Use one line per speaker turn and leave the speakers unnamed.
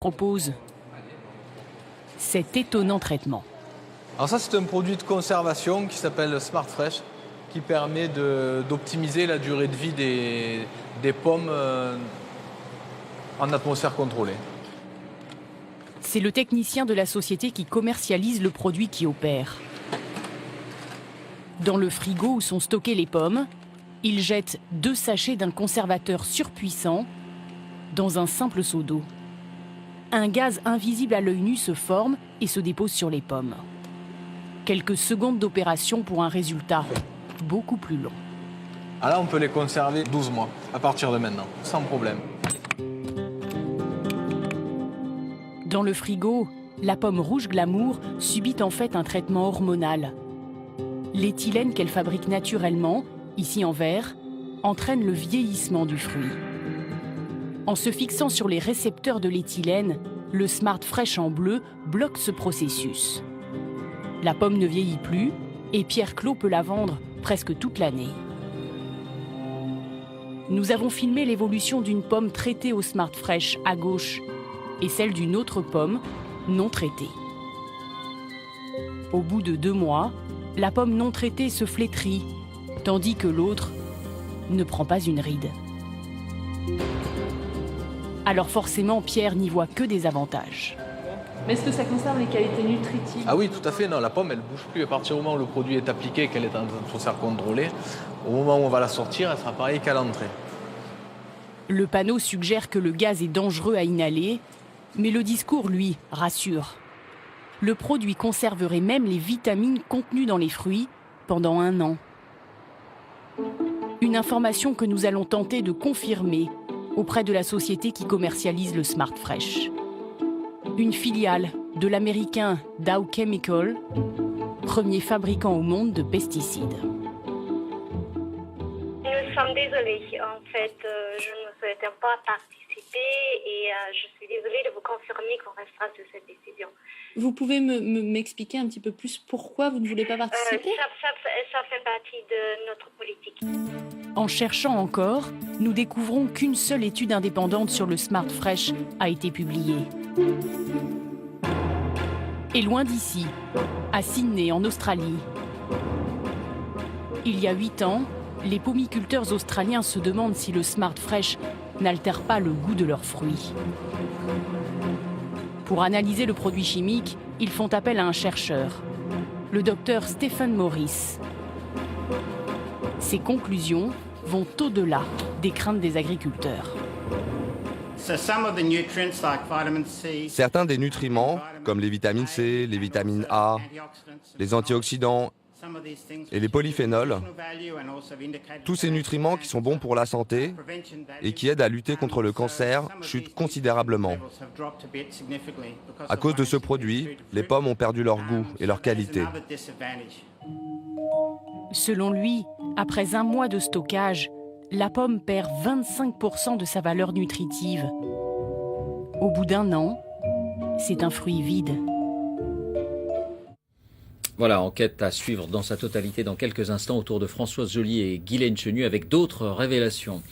propose cet étonnant traitement.
Alors ça, c'est un produit de conservation qui s'appelle Smart Fresh, qui permet d'optimiser la durée de vie des pommes en atmosphère contrôlée.
C'est le technicien de la société qui commercialise le produit qui opère. Dans le frigo où sont stockées les pommes, il jette 2 sachets d'un conservateur surpuissant dans un simple seau d'eau. Un gaz invisible à l'œil nu se forme et se dépose sur les pommes. Quelques secondes d'opération pour un résultat beaucoup plus long.
Ah là, on peut les conserver 12 mois à partir de maintenant, sans problème.
Dans le frigo, la pomme rouge glamour subit en fait un traitement hormonal. L'éthylène qu'elle fabrique naturellement, ici en verre, entraîne le vieillissement du fruit. En se fixant sur les récepteurs de l'éthylène, le Smart Fresh en bleu bloque ce processus. La pomme ne vieillit plus et Pierre Clos peut la vendre presque toute l'année. Nous avons filmé l'évolution d'une pomme traitée au Smart Fresh à gauche et celle d'une autre pomme non traitée. Au bout de 2 mois, la pomme non traitée se flétrit, tandis que l'autre ne prend pas une ride. Alors forcément, Pierre n'y voit que des avantages.
Mais est-ce que ça conserve les qualités nutritives?
Ah oui, tout à fait. Non, la pomme, elle ne bouge plus. À partir du moment où le produit est appliqué, qu'elle est en atmosphère contrôlée, au moment où on va la sortir, elle sera pareille qu'à l'entrée.
Le panneau suggère que le gaz est dangereux à inhaler, mais le discours, lui, rassure. Le produit conserverait même les vitamines contenues dans les fruits pendant 1 an. Une information que nous allons tenter de confirmer auprès de la société qui commercialise le Smart Fresh. Une filiale de l'américain Dow Chemical, premier fabricant au monde de pesticides.
Nous sommes désolés. En fait, je ne souhaitais pas participer et je suis désolée de vous confirmer qu'on restera sur cette décision.
Vous pouvez m'expliquer un petit peu plus pourquoi vous ne voulez pas participer?
Ça fait partie de notre politique.
En cherchant encore, nous découvrons qu'une seule étude indépendante sur le Smart Fresh a été publiée. Et loin d'ici, à Sydney, en Australie. Il y a 8 ans, les pomiculteurs australiens se demandent si le Smart Fresh n'altère pas le goût de leurs fruits. Pour analyser le produit chimique, ils font appel à un chercheur, le docteur Stephen Morris. Ses conclusions vont au-delà des craintes des agriculteurs.
Certains des nutriments, comme les vitamines C, les vitamines A, les antioxydants et les polyphénols, tous ces nutriments qui sont bons pour la santé et qui aident à lutter contre le cancer, chutent considérablement. À cause de ce produit, les pommes ont perdu leur goût et leur qualité.
Selon lui, après 1 mois de stockage, la pomme perd 25% de sa valeur nutritive. Au bout d'1 an, c'est un fruit vide.
Voilà, enquête à suivre dans sa totalité dans quelques instants autour de Françoise Joly et Guylaine Chenu avec d'autres révélations.